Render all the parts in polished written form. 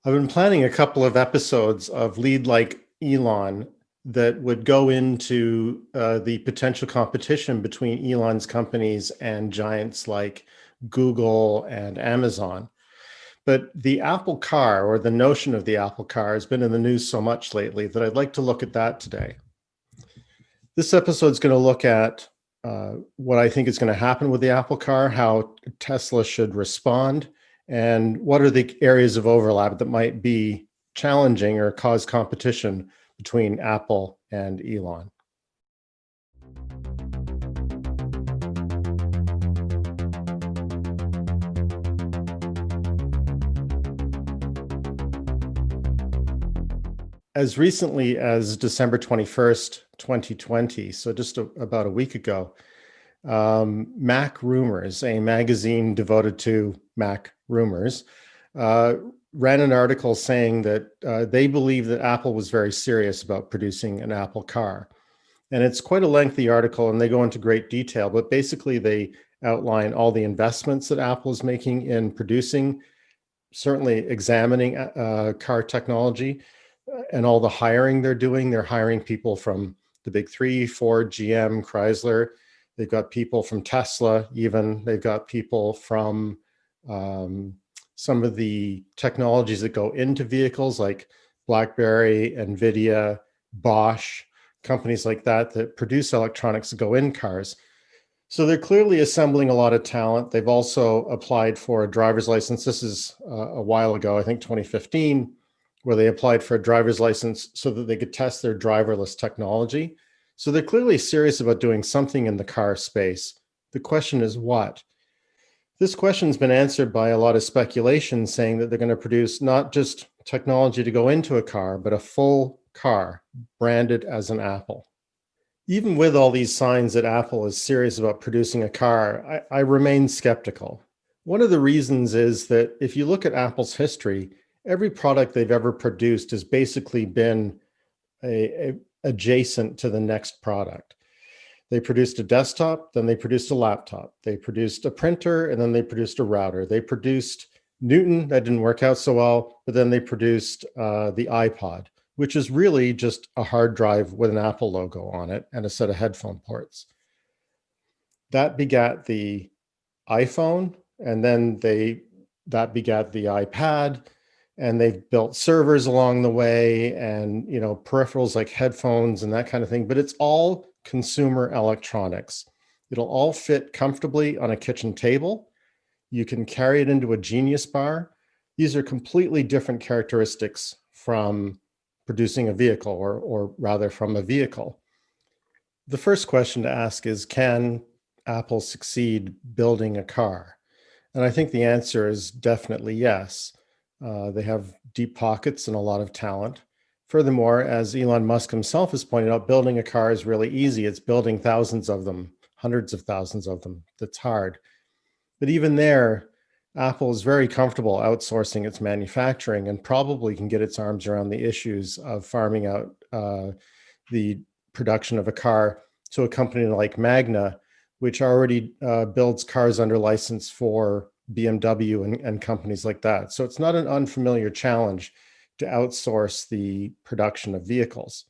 I've been planning a couple of episodes of Lead Like Elon that would go into the potential competition between Elon's companies and giants like Google and Amazon. But the Apple car, or the notion of the Apple car, has been in the news so much lately that I'd like to look at that today. This episode is going to look at what I think is going to happen with the Apple car, how Tesla should respond, and what are the areas of overlap that might be challenging or cause competition between Apple and Elon. As recently as December 21st, 2020, so just about a week ago, Mac Rumors, a magazine devoted to Mac rumors, ran an article saying that they believe that Apple was very serious about producing an Apple car. And it's quite a lengthy article, and they go into great detail, but basically they outline all the investments that Apple is making in producing, certainly examining car technology, and all the hiring they're doing. They're hiring people from the big three: Ford, GM, Chrysler. They've got people from Tesla, even. They've got people from some of the technologies that go into vehicles like BlackBerry, NVIDIA, Bosch, companies like that that produce electronics that go in cars. So they're clearly assembling a lot of talent. They've also applied for a driver's license. This is a while ago, I think 2015, where they applied for a driver's license so that they could test their driverless technology. So they're clearly serious about doing something in the car space. The question is what? This question's been answered by a lot of speculation saying that they're going to produce not just technology to go into a car, but a full car branded as an Apple. Even with all these signs that Apple is serious about producing a car, I remain skeptical. One of the reasons is that if you look at Apple's history, every product they've ever produced has basically been adjacent to the next product. They produced a desktop, then they produced a laptop. They produced a printer, and then they produced a router. They produced Newton, that didn't work out so well, but then they produced the iPod, which is really just a hard drive with an Apple logo on it and a set of headphone ports. That begat the iPhone, and then that begat the iPad, and they've built servers along the way, and peripherals like headphones and that kind of thing. But it's all consumer electronics. It'll all fit comfortably on a kitchen table. You can carry it into a Genius bar. These are completely different characteristics from producing a vehicle, or rather from a vehicle. The first question to ask is, can Apple succeed building a car? And I think the answer is definitely yes. They have deep pockets and a lot of talent. Furthermore, as Elon Musk himself has pointed out, building a car is really easy. It's building thousands of them, hundreds of thousands of them. That's hard. But even there, Apple is very comfortable outsourcing its manufacturing and probably can get its arms around the issues of farming out the production of a car to a company like Magna, which already builds cars under license for BMW and companies like that. So it's not an unfamiliar challenge to outsource the production of vehicles.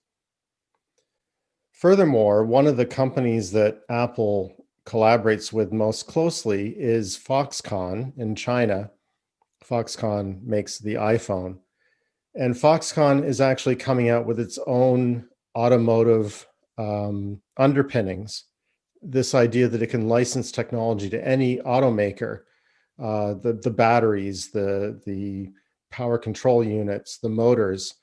Furthermore, one of the companies that Apple collaborates with most closely is Foxconn in China. Foxconn makes the iPhone. And Foxconn is actually coming out with its own automotive underpinnings. This idea that it can license technology to any automaker, the batteries, the power control units, the motors,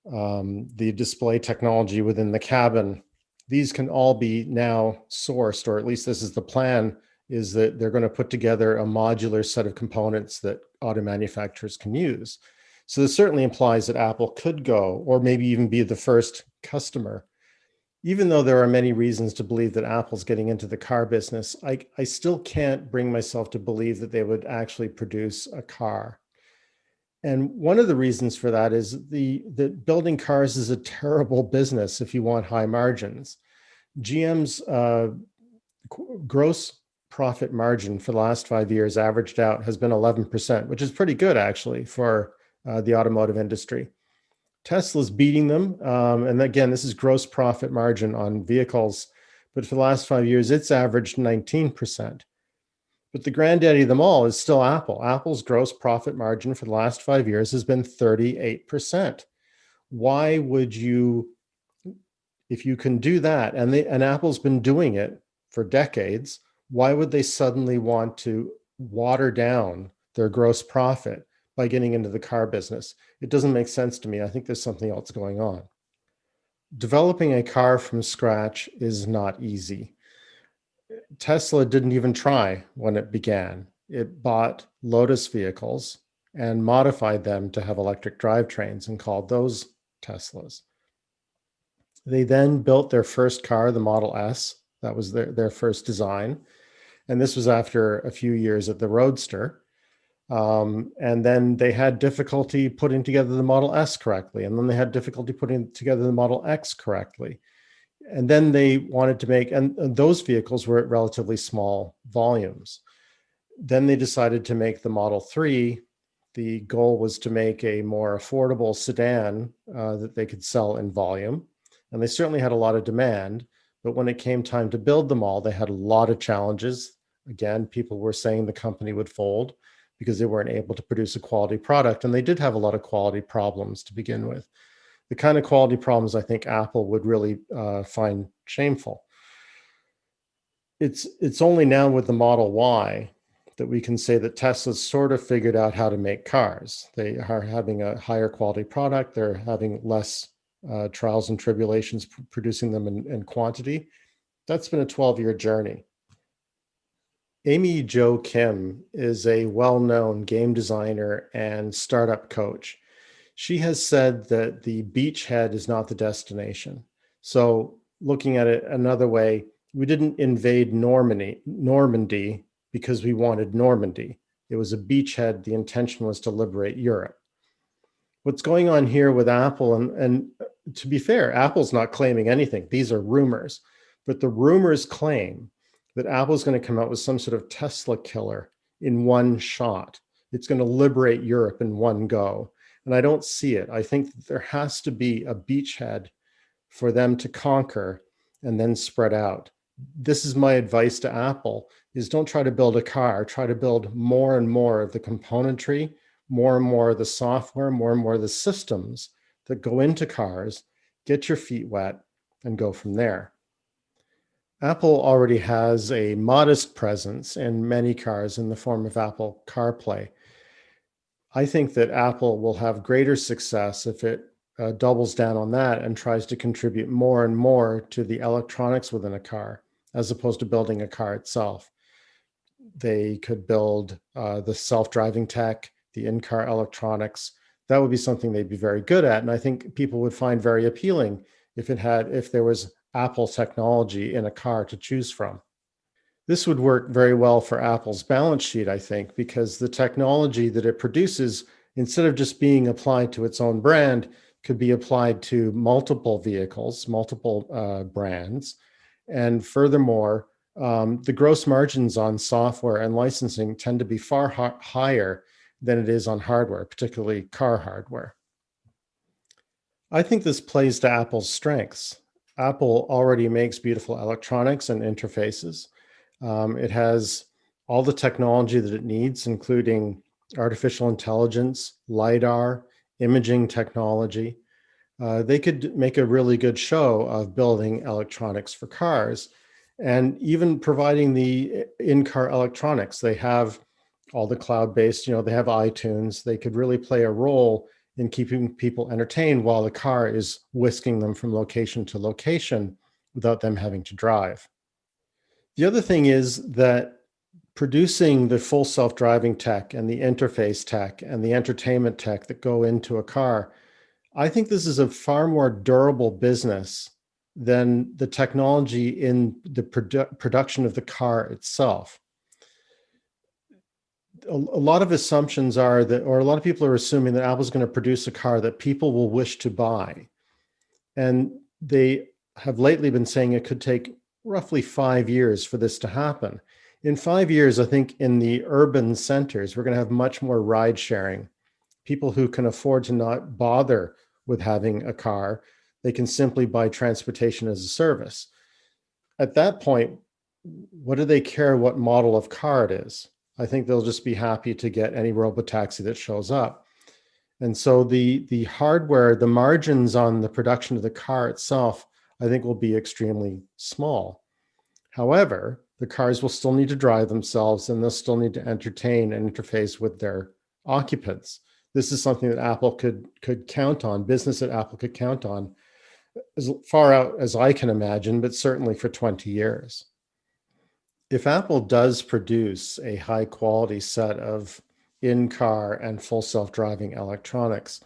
the display technology within the cabin. These can all be now sourced, or at least this is the plan, is that they're going to put together a modular set of components that auto manufacturers can use. So this certainly implies that Apple could go, or maybe even be the first customer. Even though there are many reasons to believe that Apple's getting into the car business, I still can't bring myself to believe that they would actually produce a car. And one of the reasons for that is that building cars is a terrible business if you want high margins. GM's gross profit margin for the last 5 years averaged out has been 11%, which is pretty good actually for the automotive industry. Tesla's beating them. And again, this is gross profit margin on vehicles. But for the last 5 years, it's averaged 19%. But the granddaddy of them all is still Apple. Apple's gross profit margin for the last 5 years has been 38%. Why would you, if you can do that, and Apple's been doing it for decades, why would they suddenly want to water down their gross profit by getting into the car business? It doesn't make sense to me. I think there's something else going on. Developing a car from scratch is not easy. Tesla didn't even try when it began. It bought Lotus vehicles and modified them to have electric drivetrains and called those Teslas. They then built their first car, the Model S. That was their first design. And this was after a few years at the Roadster. And then they had difficulty putting together the Model S correctly. And then they had difficulty putting together the Model X correctly. And then they wanted to make, and those vehicles were at relatively small volumes. Then they decided to make the Model 3. The goal was to make a more affordable sedan that they could sell in volume. And they certainly had a lot of demand. But when it came time to build them all, they had a lot of challenges. Again, people were saying the company would fold because they weren't able to produce a quality product. And they did have a lot of quality problems to begin with. The kind of quality problems I think Apple would really find shameful. It's only now with the Model Y that we can say that Tesla's sort of figured out how to make cars. They are having a higher quality product. They're having less trials and tribulations producing them in quantity. That's been a 12-year journey. Amy Jo Kim is a well-known game designer and startup coach. She has said that the beachhead is not the destination. So looking at it another way, we didn't invade Normandy because we wanted Normandy. It was a beachhead. The intention was to liberate Europe. What's going on here with Apple, and to be fair, Apple's not claiming anything. These are rumors. But the rumors claim that Apple's going to come out with some sort of Tesla killer in one shot. It's going to liberate Europe in one go. And I don't see it. I think that there has to be a beachhead for them to conquer and then spread out. This is my advice to Apple, is don't try to build a car. Try to build more and more of the componentry, more and more of the software, more and more of the systems that go into cars, get your feet wet, and go from there. Apple already has a modest presence in many cars in the form of Apple CarPlay. I think that Apple will have greater success if it doubles down on that and tries to contribute more and more to the electronics within a car, as opposed to building a car itself. They could build the self-driving tech, the in-car electronics. That would be something they'd be very good at. And I think people would find very appealing if there was Apple technology in a car to choose from. This would work very well for Apple's balance sheet, I think, because the technology that it produces, instead of just being applied to its own brand, could be applied to multiple vehicles, multiple brands. And furthermore, the gross margins on software and licensing tend to be far higher than it is on hardware, particularly car hardware. I think this plays to Apple's strengths. Apple already makes beautiful electronics and interfaces. It has all the technology that it needs, including artificial intelligence, LiDAR, imaging technology. They could make a really good show of building electronics for cars and even providing the in-car electronics. They have all the cloud-based, they have iTunes. They could really play a role in keeping people entertained while the car is whisking them from location to location without them having to drive. The other thing is that producing the full self-driving tech and the interface tech and the entertainment tech that go into a car, I think this is a far more durable business than the technology in the production of the car itself. A lot of assumptions are that, or a lot of people are assuming that Apple's going to produce a car that people will wish to buy. And they have lately been saying it could take roughly 5 years for this to happen. In 5 years, I think in the urban centers, we're going to have much more ride sharing people who can afford to not bother with having a car, they can simply buy transportation as a service. At that point, what do they care what model of car it is? I think they'll just be happy to get any robotaxi that shows up. And so the hardware, the margins on the production of the car itself, I think will be extremely small. However, the cars will still need to drive themselves, and they'll still need to entertain and interface with their occupants. This is something that Apple could count on, business that Apple could count on as far out as I can imagine, but certainly for 20 years. If Apple does produce a high quality set of in-car and full self-driving electronics,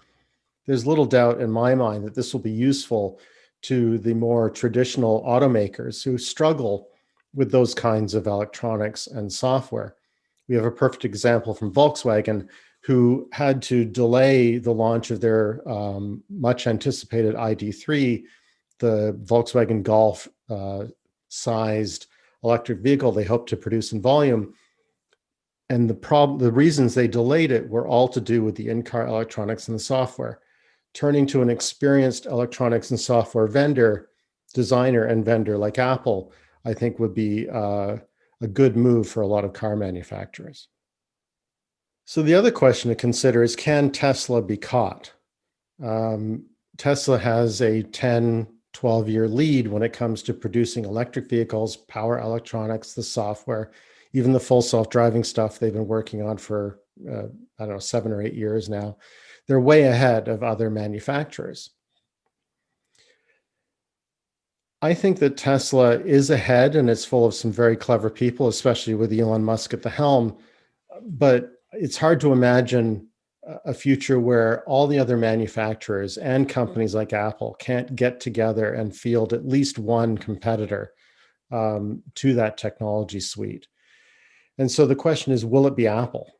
there's little doubt in my mind that this will be useful to the more traditional automakers who struggle with those kinds of electronics and software. We have a perfect example from Volkswagen, who had to delay the launch of their much anticipated ID3, the Volkswagen Golf sized electric vehicle they hoped to produce in volume. And the reasons they delayed it were all to do with the in-car electronics and the software. Turning to an experienced electronics and software designer and vendor like Apple, I think would be a good move for a lot of car manufacturers. So the other question to consider is, can Tesla be caught? Tesla has a 10, 12-year lead when it comes to producing electric vehicles, power electronics, the software, even the full self-driving stuff they've been working on for, 7 or 8 years now. They're way ahead of other manufacturers. I think that Tesla is ahead, and it's full of some very clever people, especially with Elon Musk at the helm. But it's hard to imagine a future where all the other manufacturers and companies like Apple can't get together and field at least one competitor to that technology suite. And so the question is, will it be Apple?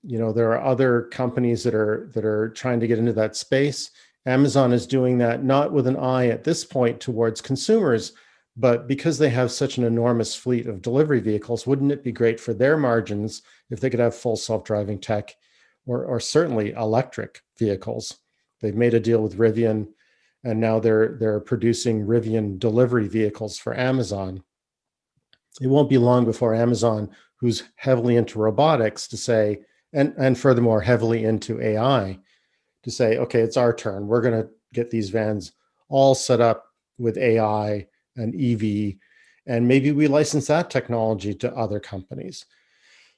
There are other companies that are trying to get into that space. Amazon is doing that not with an eye at this point towards consumers, but because they have such an enormous fleet of delivery vehicles, wouldn't it be great for their margins if they could have full self-driving tech, or certainly electric vehicles? They've made a deal with Rivian, and now they're producing Rivian delivery vehicles for Amazon. It won't be long before Amazon, who's heavily into robotics, to say, and furthermore heavily into AI, to say, okay, it's our turn. We're going to get these vans all set up with AI and EV, and maybe we license that technology to other companies.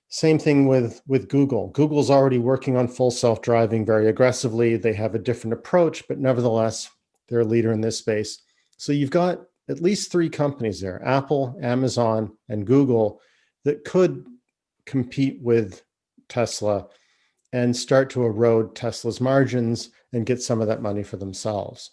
Same thing with Google. Google's already working on full self-driving very aggressively. They have a different approach, but nevertheless, they're a leader in this space. So you've got at least 3 companies there, Apple, Amazon, and Google, that could compete with Tesla and start to erode Tesla's margins and get some of that money for themselves.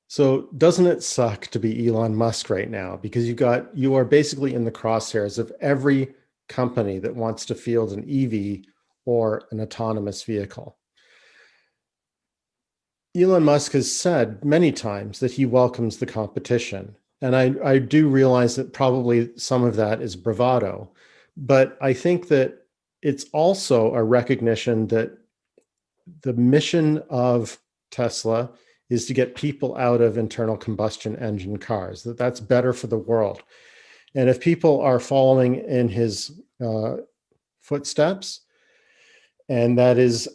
So doesn't it suck to be Elon Musk right now? Because you are basically in the crosshairs of every company that wants to field an EV or an autonomous vehicle. Elon Musk has said many times that he welcomes the competition. And I do realize that probably some of that is bravado, but I think that it's also a recognition that the mission of Tesla is to get people out of internal combustion engine cars, that's better for the world. And if people are following in his footsteps, and that is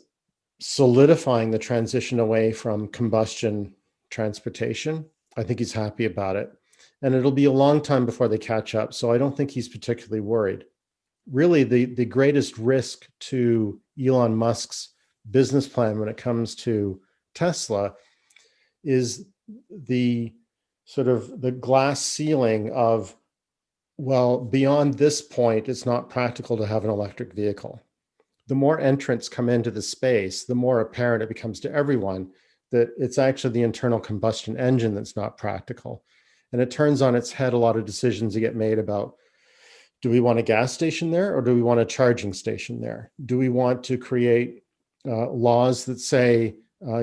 solidifying the transition away from combustion transportation, I think he's happy about it. And it'll be a long time before they catch up, so I don't think he's particularly worried. Really, the greatest risk to Elon Musk's business plan when it comes to Tesla is the sort of the glass ceiling of, well, beyond this point, it's not practical to have an electric vehicle. The more entrants come into the space, the more apparent it becomes to everyone that it's actually the internal combustion engine that's not practical. And it turns on its head a lot of decisions that get made about, do we want a gas station there, or do we want a charging station there? Do we want to create laws that say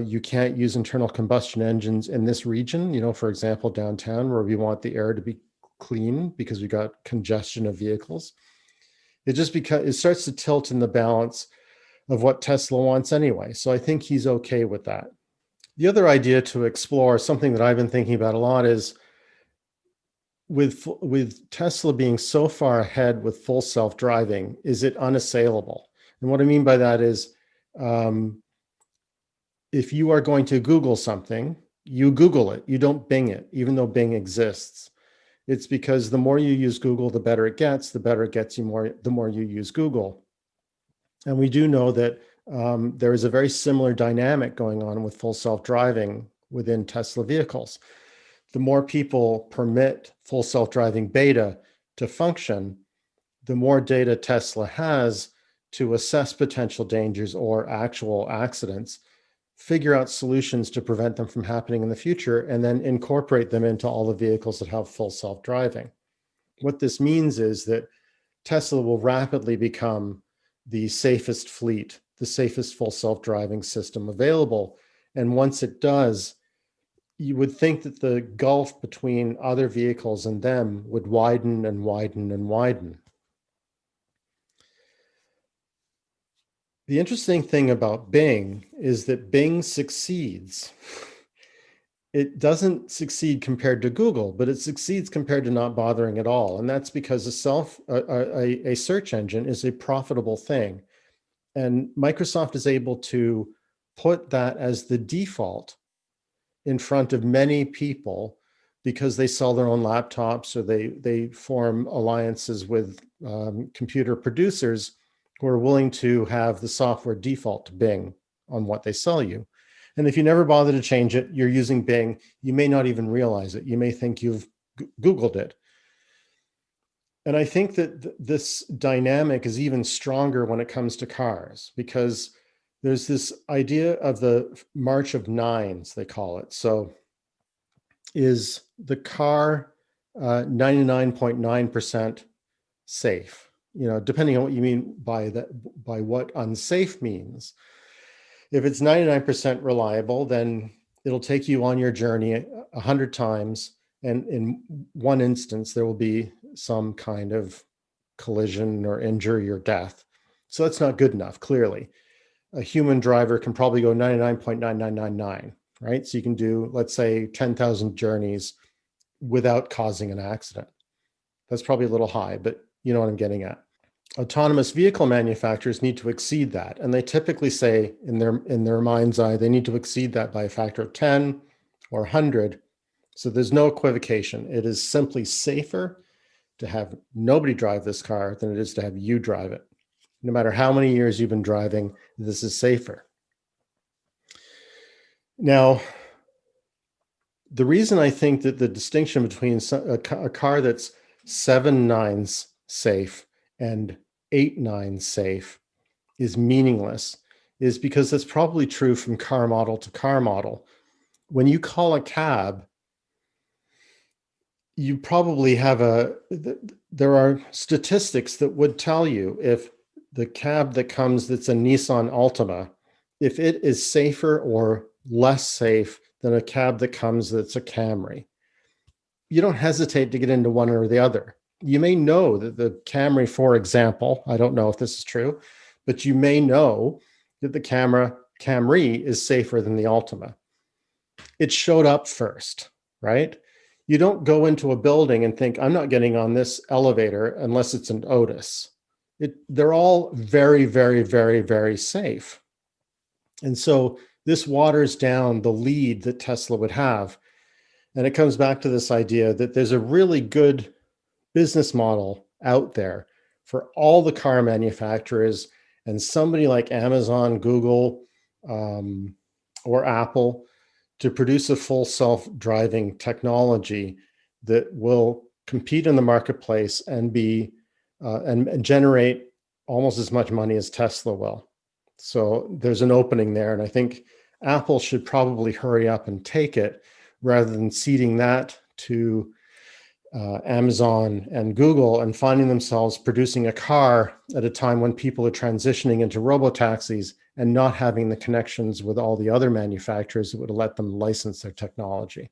you can't use internal combustion engines in this region, for example, downtown, where we want the air to be clean because we got congestion of vehicles? It starts to tilt in the balance of what Tesla wants anyway. So I think he's okay with that. The other idea to explore, something that I've been thinking about a lot, is with Tesla being so far ahead with full self-driving, is it unassailable? And what I mean by that is, if you are going to Google something, you Google it, you don't Bing it, even though Bing exists. It's because the more you use Google, the better it gets. The better it gets, the more you use Google. And we do know that there is a very similar dynamic going on with full self-driving within Tesla vehicles. The more people permit full self-driving beta to function, the more data Tesla has to assess potential dangers or actual accidents, figure out solutions to prevent them from happening in the future, and then incorporate them into all the vehicles that have full self-driving. What this means is that Tesla will rapidly become the safest fleet, the safest full self-driving system available. And once it does, you would think that the gulf between other vehicles and them would widen and widen and widen. The interesting thing about Bing is that Bing succeeds. It doesn't succeed compared to Google, but it succeeds compared to not bothering at all. And that's because a search engine is a profitable thing. And Microsoft is able to put that as the default in front of many people because they sell their own laptops, or they form alliances with computer producers who are willing to have the software default to Bing on what they sell you. And if you never bother to change it, you're using Bing, you may not even realize it. You may think you've Googled it. And I think that this dynamic is even stronger when it comes to cars, because there's this idea of the March of Nines, they call it. So is the car 99.9% safe? You know, depending on what you mean by that, by what unsafe means. If it's 99% reliable, then it'll take you on your journey 100 times. And in one instance, there will be some kind of collision or injury or death. So that's not good enough, clearly. A human driver can probably go 99.9999, right? So you can do, let's say, 10,000 journeys without causing an accident. That's probably a little high, but you know what I'm getting at. Autonomous vehicle manufacturers need to exceed that. And they typically say in their mind's eye, they need to exceed that by a factor of 10 or 100. So there's no equivocation. It is simply safer to have nobody drive this car than it is to have you drive it. No matter how many years you've been driving, this is safer. Now, the reason I think that the distinction between a car that's 7 nines safe and 8 nines safe is meaningless is because that's probably true from car model to car model. When you call a cab, you probably have there are statistics that would tell you if the cab that comes that's a Nissan Altima, if it is safer or less safe than a cab that comes that's a Camry. You don't hesitate to get into one or the other. You may know that the Camry, for example, I don't know if this is true, but you may know that the Camry is safer than the Altima. It showed up first, right? You don't go into a building and think, I'm not getting on this elevator unless it's an Otis. They're all very, very, very, very safe. And so this waters down the lead that Tesla would have. And it comes back to this idea that there's a really good business model out there for all the car manufacturers, and somebody like Amazon, Google, or Apple to produce a full self-driving technology that will compete in the marketplace and be and generate almost as much money as Tesla will. So there's an opening there, and I think Apple should probably hurry up and take it rather than ceding that to Amazon and Google and finding themselves producing a car at a time when people are transitioning into robotaxis and not having the connections with all the other manufacturers that would let them license their technology.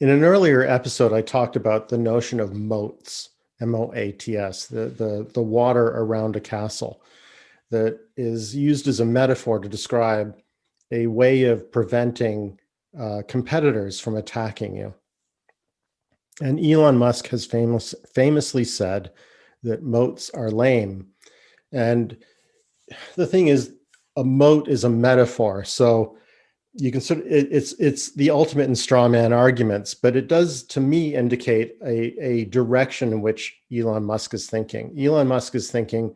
In an earlier episode, I talked about the notion of moats, M-O-A-T-S, the water around a castle. that is used as a metaphor to describe a way of preventing competitors from attacking you. And Elon Musk has famously said that moats are lame. And the thing is, a moat is a metaphor. So you can sort of, it's the ultimate in straw man arguments, but it does, to me, indicate a direction in which Elon Musk is thinking. Elon Musk is thinking,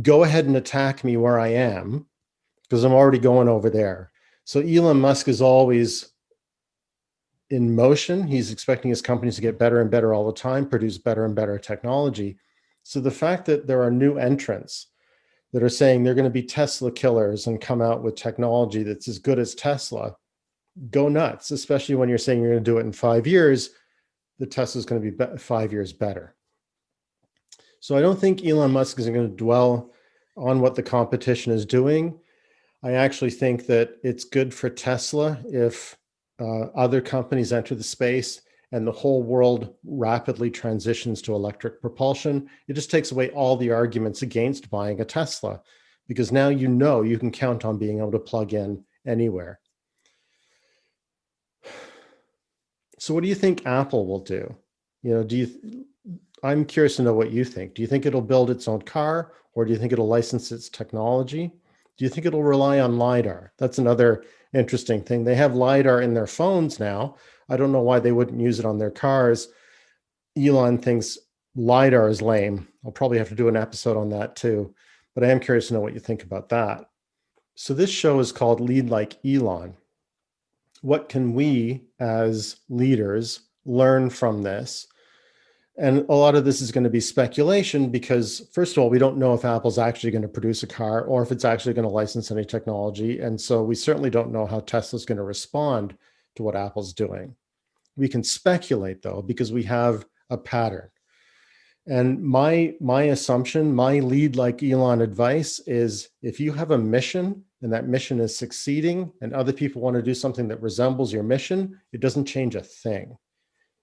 go ahead and attack me where I am, because I'm already going over there. So Elon Musk is always in motion. He's expecting his companies to get better and better all the time, produce better and better technology. So the fact that there are new entrants that are saying they're going to be Tesla killers and come out with technology that's as good as Tesla, go nuts, especially when you're saying you're going to do it in 5 years. The Tesla is going to be 5 years better. So I don't think Elon Musk is going to dwell on what the competition is doing. I actually think that it's good for Tesla if other companies enter the space and the whole world rapidly transitions to electric propulsion. It just takes away all the arguments against buying a Tesla, because now you can count on being able to plug in anywhere. So what do you think Apple will do? I'm curious to know what you think. Do you think it'll build its own car, or do you think it'll license its technology? Do you think it'll rely on LiDAR? That's another interesting thing. They have LiDAR in their phones now. I don't know why they wouldn't use it on their cars. Elon thinks LiDAR is lame. I'll probably have to do an episode on that too, but I am curious to know what you think about that. So this show is called Lead Like Elon. What can we as leaders learn from this? And a lot of this is going to be speculation because, first of all, we don't know if Apple's actually going to produce a car or if it's actually going to license any technology. And so we certainly don't know how Tesla's going to respond to what Apple's doing. We can speculate, though, because we have a pattern. And my assumption, my Lead Like Elon advice is, if you have a mission and that mission is succeeding and other people want to do something that resembles your mission, it doesn't change a thing.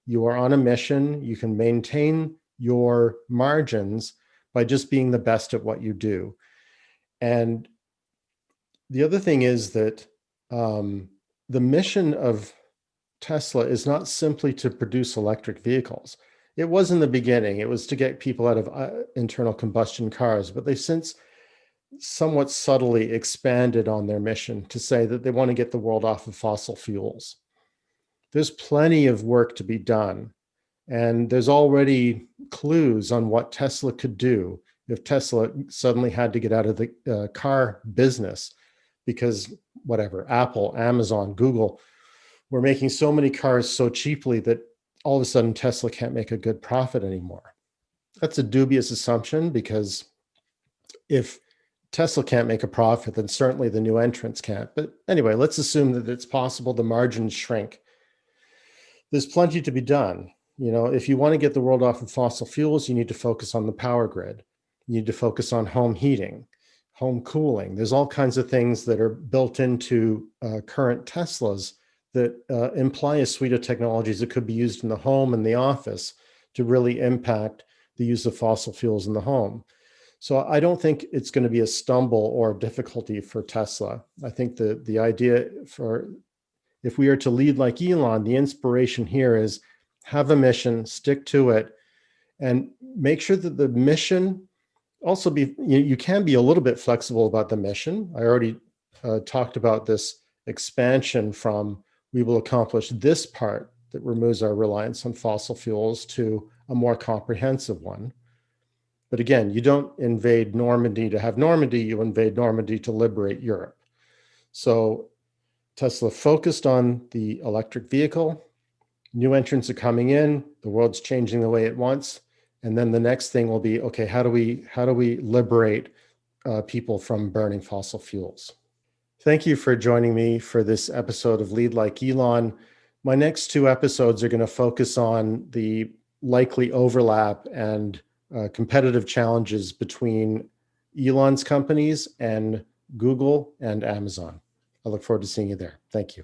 You are on a mission. You can maintain your margins by just being the best at what you do. And the other thing is that the mission of Tesla is not simply to produce electric vehicles. It was in the beginning. It was to get people out of internal combustion cars, but they've since somewhat subtly expanded on their mission to say that they want to get the world off of fossil fuels. There's plenty of work to be done. And there's already clues on what Tesla could do if Tesla suddenly had to get out of the car business, because whatever, Apple, Amazon, Google were making so many cars so cheaply that all of a sudden Tesla can't make a good profit anymore. That's a dubious assumption, because if Tesla can't make a profit, then certainly the new entrants can't. But anyway, let's assume that it's possible the margins shrink. There's plenty to be done. If you want to get the world off of fossil fuels, you need to focus on the power grid. You need to focus on home heating, home cooling. There's all kinds of things that are built into current Teslas that imply a suite of technologies that could be used in the home and the office to really impact the use of fossil fuels in the home. So I don't think it's going to be a stumble or a difficulty for Tesla. I think the idea for, if we are to lead like Elon, the inspiration here is have a mission, stick to it, and make sure that the mission also you can be a little bit flexible about the mission. I already talked about this expansion from we will accomplish this part that removes our reliance on fossil fuels to a more comprehensive one. But again, you don't invade Normandy to have Normandy, you invade Normandy to liberate Europe. So Tesla focused on the electric vehicle. New entrants are coming in. The world's changing the way it wants. And then the next thing will be, okay, how do we liberate people from burning fossil fuels? Thank you for joining me for this episode of Lead Like Elon. My next 2 episodes are going to focus on the likely overlap and competitive challenges between Elon's companies and Google and Amazon. I look forward to seeing you there. Thank you.